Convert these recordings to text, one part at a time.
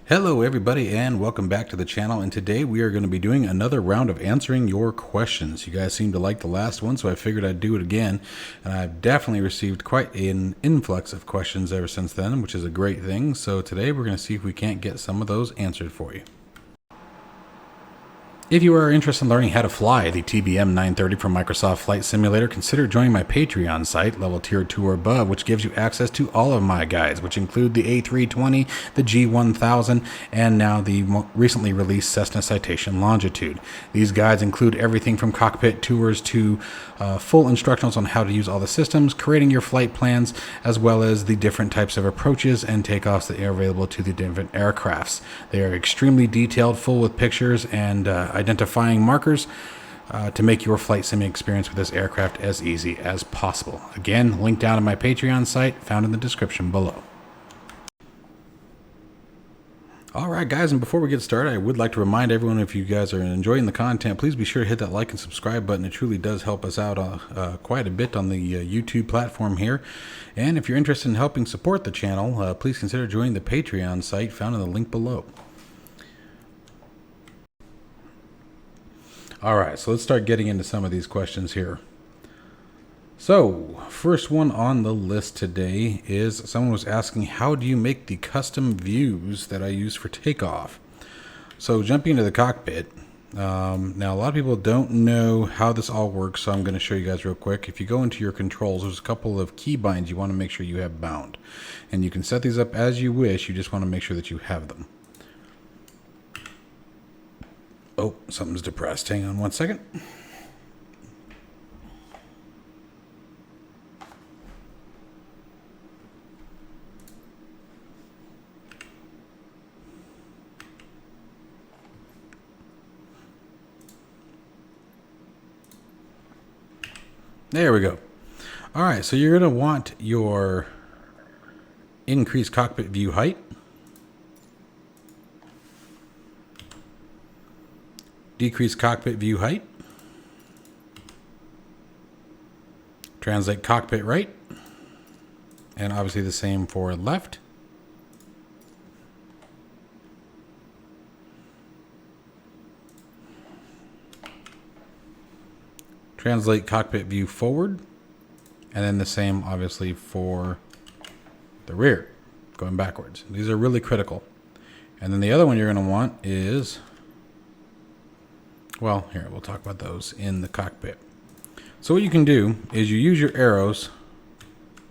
Hello everybody and welcome back to the channel, and today we are going to be doing another round of answering your questions. You guys seem to like the last one, so I figured I'd do it again, and I've definitely received quite an influx of questions ever since then, which is a great thing. So today we're going to see if we can't get some of those answered for you. If you are interested in learning how to fly the TBM 930 from Microsoft Flight Simulator, consider joining my Patreon site, level tier 2 or above, which gives you access to all of my guides, which include the A320, the G1000, and now the recently released Cessna Citation Longitude. These guides include everything from cockpit tours to full instructionals on how to use all the systems, creating your flight plans, as well as the different types of approaches and takeoffs that are available to the different aircrafts. They are extremely detailed, full with pictures and identifying markers to make your flight sim experience with this aircraft as easy as possible. Again, link down to my Patreon site found in the description below. Alright guys, and before we get started, I would like to remind everyone, if you guys are enjoying the content, please be sure to hit that like and subscribe button. It truly does help us out quite a bit on the YouTube platform here. And if you're interested in helping support the channel, please consider joining the Patreon site found in the link below. Alright, so let's start getting into some of these questions here. So, first one on the list today is someone was asking, how do you make the custom views that I use for takeoff? So, jumping into the cockpit, now a lot of people don't know how this all works, so I'm going to show you guys real quick. If you go into your controls, there's a couple of key binds you want to make sure you have bound. And you can set these up as you wish, you just want to make sure that you have them. Oh, something's depressed. Hang on one second. There we go. All right, so you're going to want your increased cockpit view height, decrease cockpit view height, translate cockpit right, and obviously the same for left. Translate cockpit view forward, and then the same obviously for the rear, going backwards. These are really critical. And then the other one you're going to want is, well, here, we'll talk about those in the cockpit. So what you can do is you use your arrows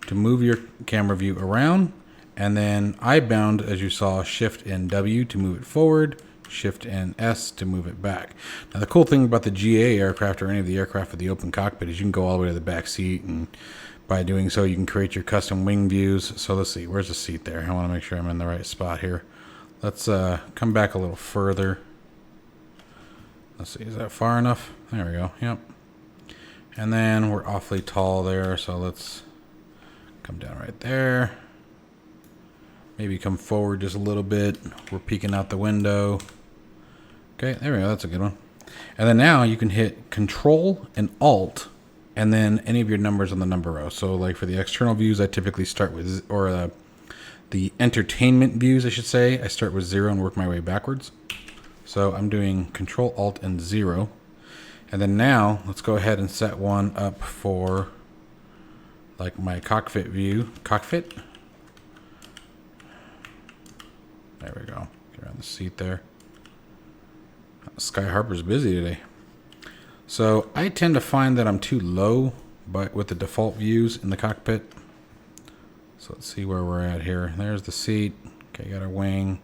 to move your camera view around, and then I bound, as you saw, Shift and W to move it forward, Shift and S to move it back. Now the cool thing about the GA aircraft or any of the aircraft with the open cockpit is you can go all the way to the back seat, and by doing so you can create your custom wing views. So let's see, where's the seat there? I want to make sure I'm in the right spot here. Let's come back a little further. Let's see, is that far enough? There we go, yep. And then we're awfully tall there, so let's come down right there. Maybe come forward just a little bit. We're peeking out the window. Okay, there we go, that's a good one. And then now you can hit Control and Alt, and then any of your numbers on the number row. So like for the external views, I typically start with, or the entertainment views, I should say, I start with 0 and work my way backwards. So I'm doing Control, Alt, and 0. And then now, let's go ahead and set one up for like my cockpit view. Cockpit. There we go. Get around the seat there. Sky Harbor's busy today. So I tend to find that I'm too low with the default views in the cockpit. So let's see where we're at here. There's the seat. Okay, got our wing.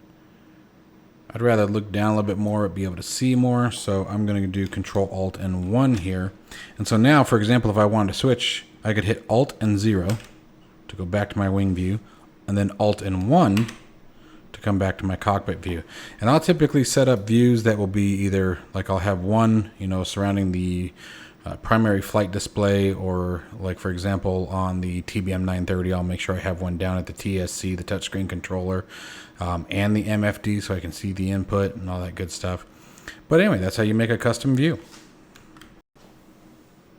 I'd rather look down a little bit more, be able to see more. So I'm going to do Control, Alt, and 1 here. And so now, for example, if I wanted to switch, I could hit Alt and 0 to go back to my wing view, and then Alt and 1 to come back to my cockpit view. And I'll typically set up views that will be either, like I'll have one, surrounding the primary flight display, or like for example on the TBM 930, I'll make sure I have one down at the TSC, the touchscreen controller, and the MFD, so I can see the input and all that good stuff. But anyway, that's how you make a custom view.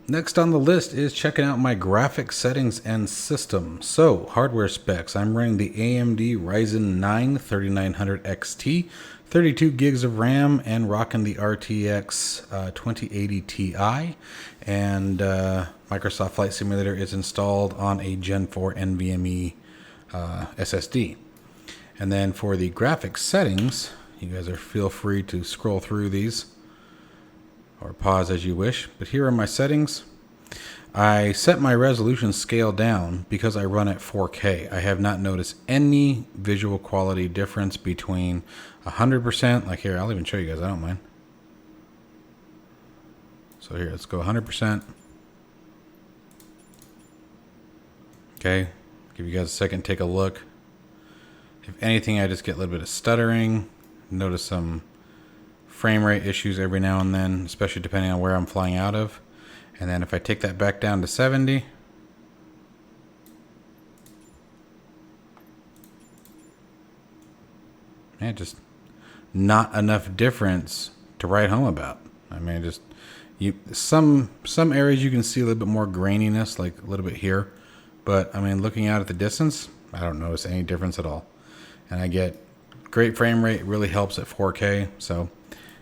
Next on the list is checking out my graphics settings and system. So, hardware specs. I'm running the AMD Ryzen 9 3900 XT, 32 gigs of RAM, and rocking the RTX 2080 Ti. And Microsoft Flight Simulator is installed on a Gen 4 NVMe SSD. And then for the graphics settings, you guys feel free to scroll through these or pause as you wish. But here are my settings. I set my resolution scale down because I run at 4K. I have not noticed any visual quality difference between 100%, like here, I'll even show you guys, I don't mind. So here, let's go 100%. Okay, give you guys a second, take a look. If anything, I just get a little bit of stuttering. Notice some frame rate issues every now and then, especially depending on where I'm flying out of. And then if I take that back down to 70, man, just not enough difference to write home about. I mean, just some areas you can see a little bit more graininess, like a little bit here, but I mean, looking out at the distance, I don't notice any difference at all. And I get great frame rate. It really helps at 4K. So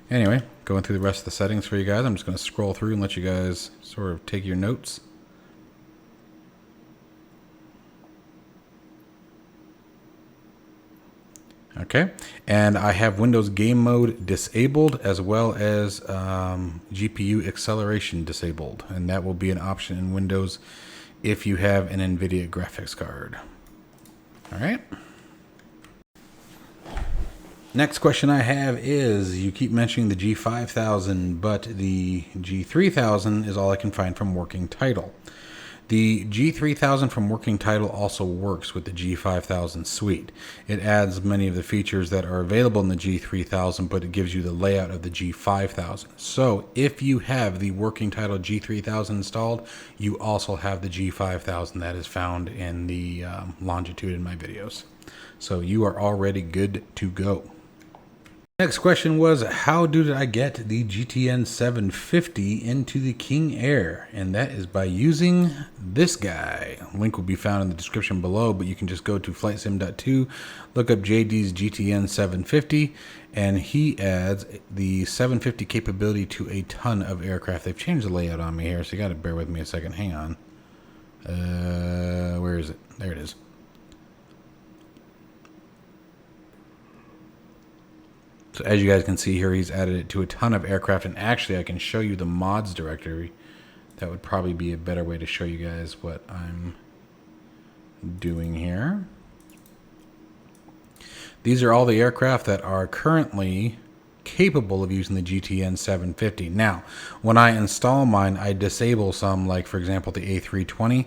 anyway, going through the rest of the settings for you guys. I'm just going to scroll through and let you guys sort of take your notes. Okay, and I have Windows Game Mode disabled as well as GPU acceleration disabled, and that will be an option in Windows if you have an NVIDIA graphics card. All right. Next question I have is, you keep mentioning the G5000, but the G3000 is all I can find from working title. The G3000 from working title also works with the G5000 suite. It adds many of the features that are available in the G3000, but it gives you the layout of the G5000. So if you have the working title G3000 installed, you also have the G5000 that is found in the Longitude in my videos. So you are already good to go. Next question was, how did I get the GTN 750 into the King Air? And that is by using this guy. Link will be found in the description below, but you can just go to flightsim.2, look up JD's GTN 750, and he adds the 750 capability to a ton of aircraft. They've changed the layout on me here, so you got to bear with me a second. Hang on. Where is it? There it is. So as you guys can see here, he's added it to a ton of aircraft, and actually I can show you the mods directory. That would probably be a better way to show you guys what I'm doing here. These are all the aircraft that are currently capable of using the GTN 750. Now, when I install mine, I disable some, like for example the A320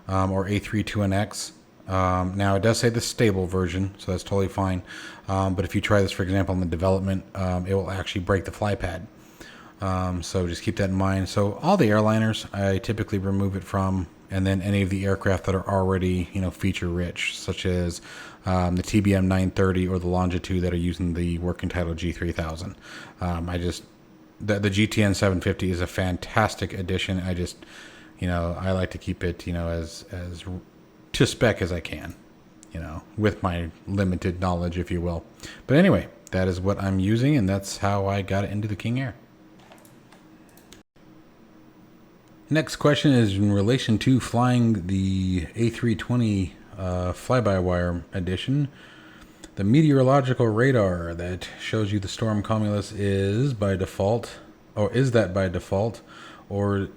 or A32NX. Now it does say the stable version, so that's totally fine. But if you try this, for example, in the development, it will actually break the fly pad. So just keep that in mind. So all the airliners, I typically remove it from, and then any of the aircraft that are already, feature rich, such as the TBM 930 or the Longitude that are using the working title G3000. The GTN 750 is a fantastic addition. I like to keep it, as to spec as I can, with my limited knowledge, if you will. But anyway, that is what I'm using, and that's how I got it into the King Air. Next question is in relation to flying the A320 Flybywire edition. The meteorological radar that shows you the storm cumulus is by default, or is that by default, or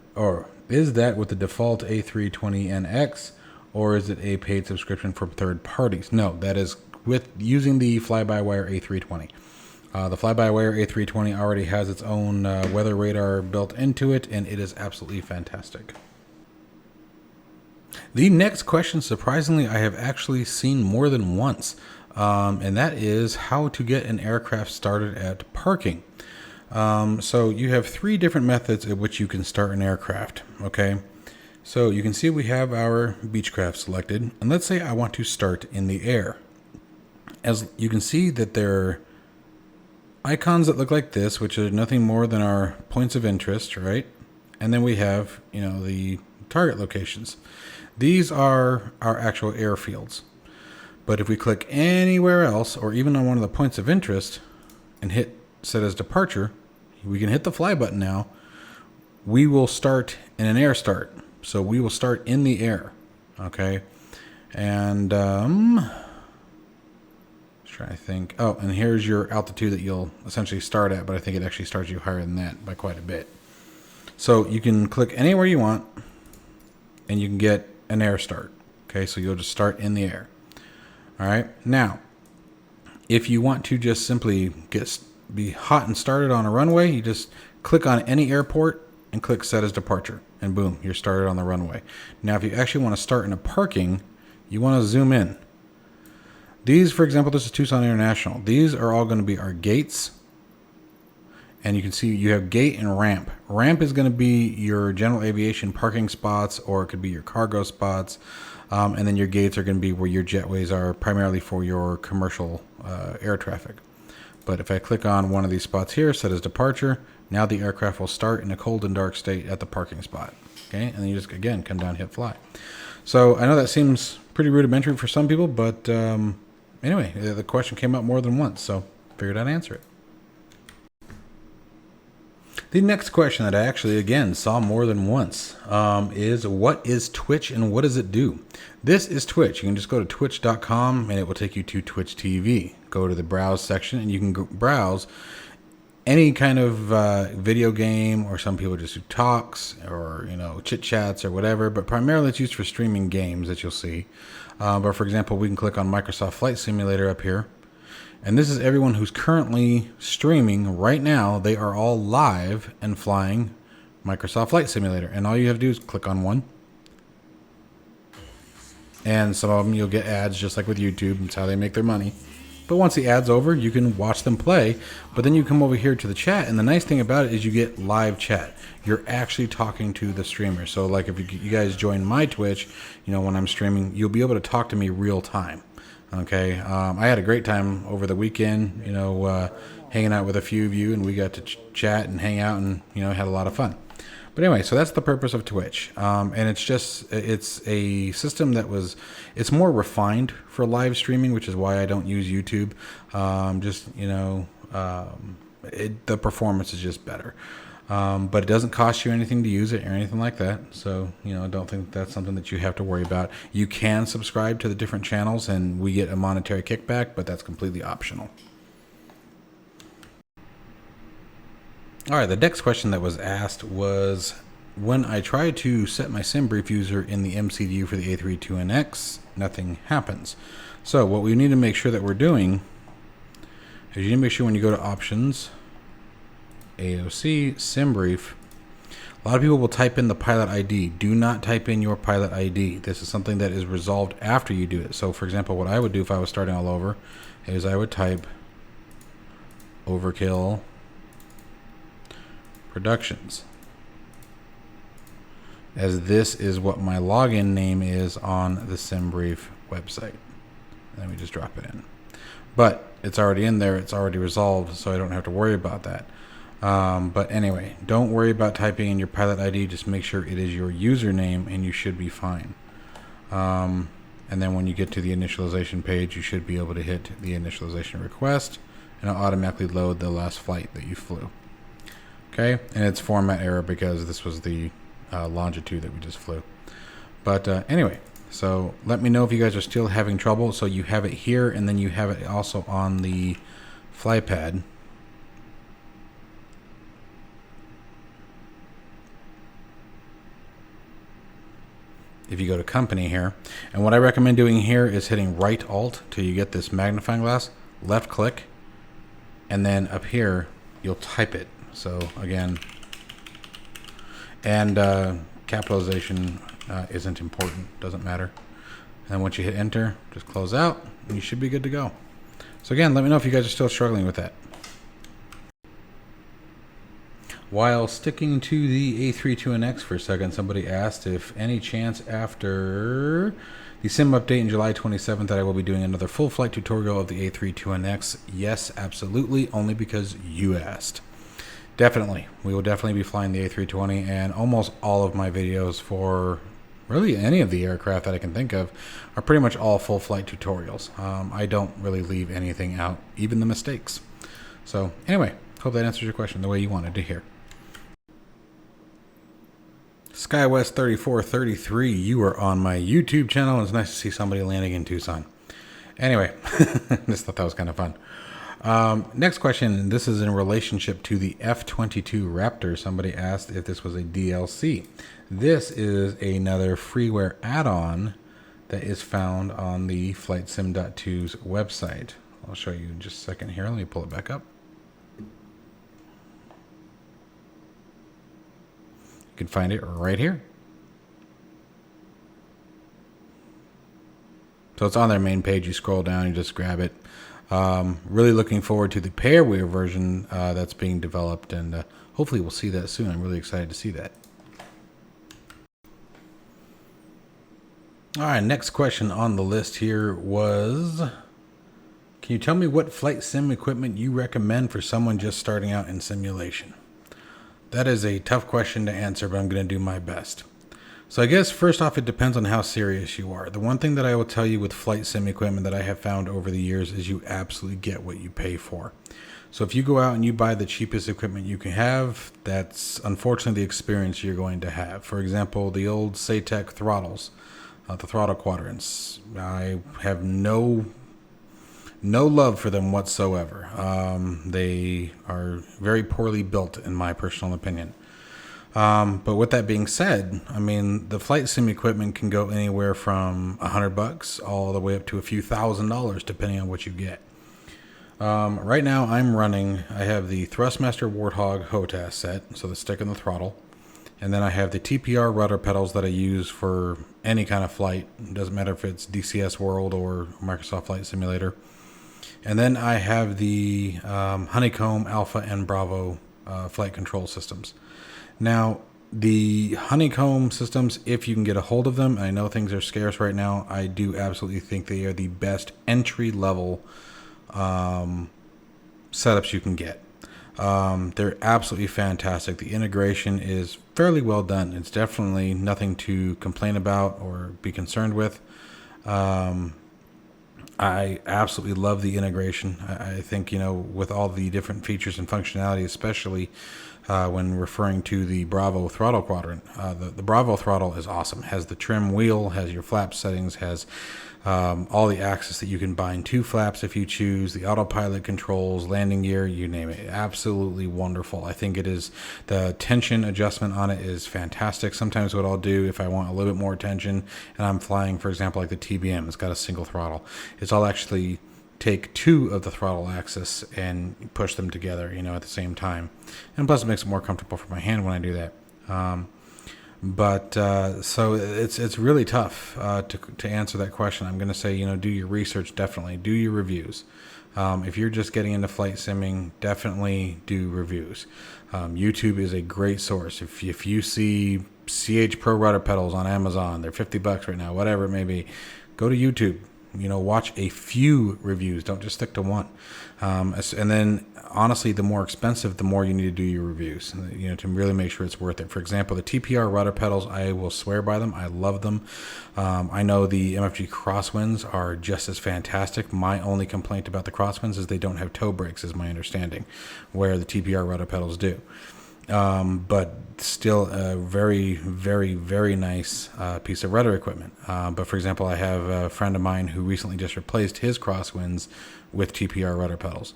is that with the default A320NX? Or is it a paid subscription from third parties? No, that is with using the Flybywire A320. The Flybywire A320 already has its own weather radar built into it, and it is absolutely fantastic. The next question, surprisingly, I have actually seen more than once, and that is how to get an aircraft started at parking. So you have three different methods at which you can start an aircraft, okay? So you can see we have our Beechcraft selected, and let's say I want to start in the air. As you can see that there are icons that look like this, which are nothing more than our points of interest, right? and then we have, you know, the target locations. These are our actual airfields. But if we click anywhere else, or even on one of the points of interest, and hit set as departure, we can hit the fly button now. We will start in an air start. So we will start in the air. Okay. And let's try to think. Oh, and here's your altitude that you'll essentially start at, but I think it actually starts you higher than that by quite a bit. So you can click anywhere you want, and you can get an air start. Okay, so you'll just start in the air. All right. Now, if you want to just simply be hot and started on a runway, you just click on any airport and click set as departure, and boom, you're started on the runway. Now, if you actually want to start in a parking, you want to zoom in. These, for example, this is Tucson International. These are all going to be our gates. And you can see you have gate and ramp. Ramp is going to be your general aviation parking spots, or it could be your cargo spots. And then your gates are going to be where your jetways are, primarily for your commercial air traffic. But if I click on one of these spots here, set as departure, now the aircraft will start in a cold and dark state at the parking spot. Okay, and then you just, again, come down, hit fly. So I know that seems pretty rudimentary for some people, but anyway, the question came up more than once, so figured I'd answer it. The next question that I actually, again, saw more than once is, what is Twitch and what does it do? This is Twitch. You can just go to twitch.com and it will take you to Twitch TV. Go to the browse section and you can browse any kind of video game, or some people just do talks or, you know, chit chats or whatever, but primarily it's used for streaming games that you'll see. But for example, we can click on Microsoft Flight Simulator up here. And this is everyone who's currently streaming right now. They are all live and flying Microsoft Flight Simulator. And all you have to do is click on one. And some of them you'll get ads, just like with YouTube. That's how they make their money. But once the ad's over, you can watch them play. But then you come over here to the chat. And the nice thing about it is you get live chat. You're actually talking to the streamer. So like if you guys join my Twitch, you know, when I'm streaming, you'll be able to talk to me real time. Okay, I had a great time over the weekend, you know, hanging out with a few of you, and we got to chat and hang out and, you know, had a lot of fun. But anyway, so that's the purpose of Twitch. And it's a system that it's more refined for live streaming, which is why I don't use YouTube. You know, the performance is just better. But it doesn't cost you anything to use it or anything like that. So, you know, I don't think that's something that you have to worry about. You can subscribe to the different channels and we get a monetary kickback, but that's completely optional. All right, the next question that was asked was, when I try to set my SimBrief user in the MCDU for the A32NX, nothing happens. So what we need to make sure that we're doing is you need to make sure when you go to options, AOC, SimBrief, a lot of people will type in the pilot ID. Do not type in your pilot ID. This is something that is resolved after you do it. So for example, what I would do if I was starting all over is I would type Overkill Productions, as this is what my login name is on the SimBrief website. And then we just drop it in. But it's already in there. It's already resolved, so I don't have to worry about that. But anyway, don't worry about typing in your pilot ID. Just make sure it is your username and you should be fine. And then when you get to the initialization page, you should be able to hit the initialization request and it'll automatically load the last flight that you flew. Okay, and it's format error because this was the Longitude that we just flew. But anyway, so let me know if you guys are still having trouble. So you have it here and then you have it also on the FlyPad. If you go to company here, and what I recommend doing here is hitting right alt till you get this magnifying glass, left click, and then up here you'll type it. So again, and capitalization isn't important, doesn't matter. And once you hit enter, just close out and you should be good to go. So again, let me know if you guys are still struggling with that. While sticking to the A32NX for a second, somebody asked if any chance after the sim update in July 27th that I will be doing another full flight tutorial of the A32NX. Yes, absolutely, only because you asked. Definitely. We will definitely be flying the A320, and almost all of my videos for really any of the aircraft that I can think of are pretty much all full flight tutorials. I don't really leave anything out, even the mistakes. So anyway, hope that answers your question the way you wanted to hear. SkyWest3433, you are on my YouTube channel, and it's nice to see somebody landing in Tucson. Anyway, just thought that was kind of fun. Next question, this is in relationship to the F-22 Raptor. Somebody asked if this was a DLC. This is another freeware add-on that is found on the FlightSim.2's website. I'll show you in just a second here. Let me pull it back up. You can find it right here. So it's on their main page. You scroll down, you just grab it. Really looking forward to the pairware version that's being developed, and hopefully we'll see that soon. I'm really excited to see that. All right, next question on the list here was, can you tell me what flight sim equipment you recommend for someone just starting out in simulation? That is a tough question to answer, but I'm going to do my best. So I guess first off, it depends on how serious you are. The one thing that I will tell you with flight sim equipment that I have found over the years is you absolutely get what you pay for. So if you go out and you buy the cheapest equipment you can have, that's unfortunately the experience you're going to have. For example, the old Satec throttles, the throttle quadrants. I have no love for them whatsoever. They are very poorly built in my personal opinion. But with that being said, I mean, the flight sim equipment can go anywhere from $100 all the way up to a few $1,000s, depending on what you get. Right now I have the Thrustmaster Warthog HOTAS set, so the stick and the throttle. And then I have the TPR rudder pedals that I use for any kind of flight. It doesn't matter if it's DCS World or Microsoft Flight Simulator. And then I have the Honeycomb Alpha and Bravo flight control systems. Now, the Honeycomb systems, if you can get a hold of them, I know things are scarce right now, I do absolutely think they are the best entry-level setups you can get. They're absolutely fantastic. The integration is fairly well done. It's definitely nothing to complain about or be concerned with. I absolutely love the integration. I think, with all the different features and functionality, especially when referring to the Bravo throttle quadrant, the Bravo throttle is awesome. It has the trim wheel, has your flap settings, has all the access that you can bind to flaps if you choose, the autopilot controls, landing gear, you name it. Absolutely wonderful. I think it is, the tension adjustment on it is fantastic. Sometimes what I'll do if I want a little bit more tension and I'm flying, for example, like the TBM, it's got a single throttle, I'll actually take two of the throttle axis and push them together, at the same time. And plus it makes it more comfortable for my hand when I do that. So it's really tough to answer that question. I'm going to say, do your research, definitely. Do your reviews. If you're just getting into flight simming, definitely do reviews. YouTube is a great source. If you see CH Pro rudder pedals on Amazon, they're $50 right now, whatever it may be, go to YouTube. Watch a few reviews. Don't just stick to one. And then, honestly, the more expensive, the more you need to do your reviews, to really make sure it's worth it. For example, the TPR rudder pedals, I will swear by them. I love them. I know the MFG crosswinds are just as fantastic. My only complaint about the crosswinds is they don't have toe brakes, is my understanding, where the TPR rudder pedals do. But still a very, very, very nice piece of rudder equipment. But for example, I have a friend of mine who recently just replaced his crosswinds with TPR rudder pedals.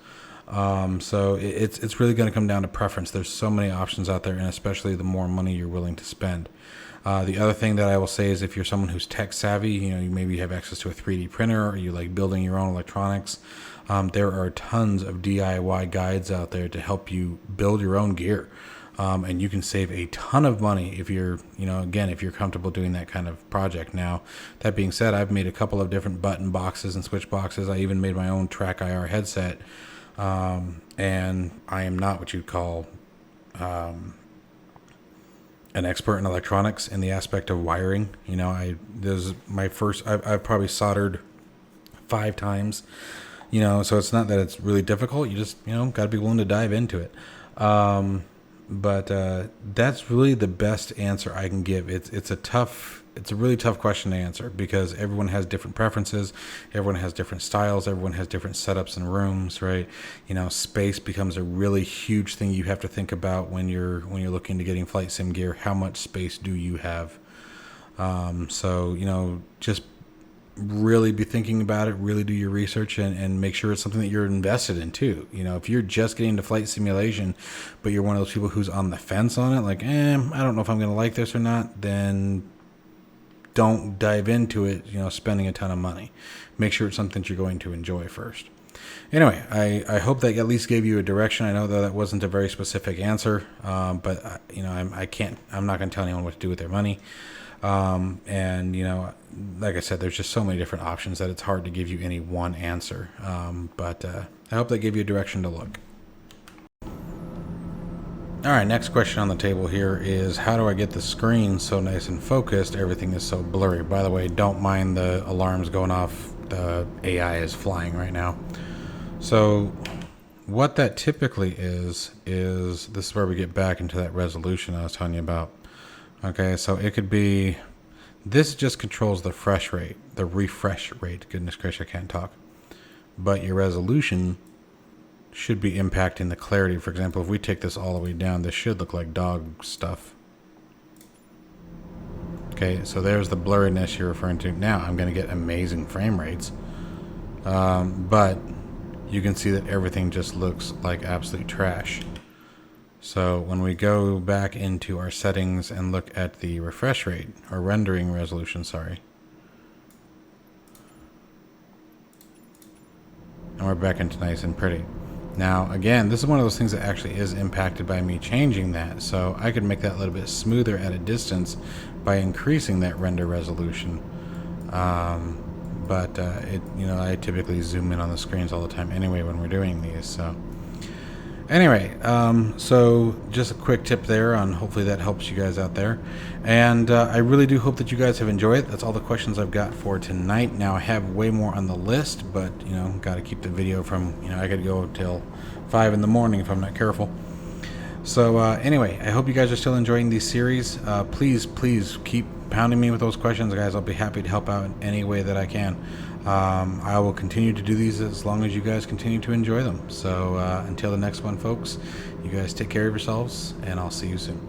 So it's really going to come down to preference. There's so many options out there, and especially the more money you're willing to spend. The other thing that I will say is if you're someone who's tech savvy, you maybe have access to a 3D printer, or you like building your own electronics, there are tons of DIY guides out there to help you build your own gear. And you can save a ton of money if you're, if you're comfortable doing that kind of project. Now, that being said, I've made a couple of different button boxes and switch boxes. I even made my own Track IR headset. And I am not what you'd call an expert in electronics in the aspect of wiring. I've probably soldered 5 times, so it's not that it's really difficult. You just, got to be willing to dive into it. That's really the best answer I can give. It's a really tough question to answer because everyone has different preferences, everyone has different styles, everyone has different setups and rooms, right? You know, space becomes a really huge thing you have to think about when you're looking to getting flight sim gear. How much space do you have? So, you know, just really be thinking about it, really do your research, and make sure it's something that you're invested in too. You know, if you're just getting into flight simulation, but you're one of those people who's on the fence on it, like, I don't know if I'm going to like this or not, then don't dive into it, you know, spending a ton of money. Make sure it's something that you're going to enjoy first. Anyway, I hope that at least gave you a direction. I know that wasn't a very specific answer, but you know, I'm not going to tell anyone what to do with their money. And you know, like I said, there's just so many different options that it's hard to give you any one answer. But I hope that gave you a direction to look. All right, next question on the table here is, how do I get the screen so nice and focused? Everything is so blurry. By the way, don't mind the alarms going off. The AI is flying right now. So what that typically is this is where we get back into that resolution I was telling you about. Okay, so it could be, this just controls the refresh rate. Goodness gracious, I can't talk. But your resolution should be impacting the clarity. For example, if we take this all the way down, this should look like dog stuff. Okay, so there's the blurriness you're referring to. Now I'm going to get amazing frame rates. But you can see that everything just looks like absolute trash. So when we go back into our settings and look at the refresh rate, or rendering resolution, sorry. And we're back into nice and pretty. Now, again, this is one of those things that actually is impacted by me changing that. So I could make that a little bit smoother at a distance by increasing that render resolution. You know, I typically zoom in on the screens all the time anyway when we're doing these. So anyway, so just a quick tip there on, hopefully that helps you guys out there. And I really do hope that you guys have enjoyed it. That's all the questions I've got for tonight. Now I have way more on the list, but you know, got to keep the video from, you know, I got to go till 5 in the morning if I'm not careful. So anyway, I hope you guys are still enjoying these series. Please keep pounding me with those questions, guys. I'll be happy to help out in any way that I can. I will continue to do these as long as you guys continue to enjoy them. So until the next one, folks, you guys take care of yourselves, and I'll see you soon.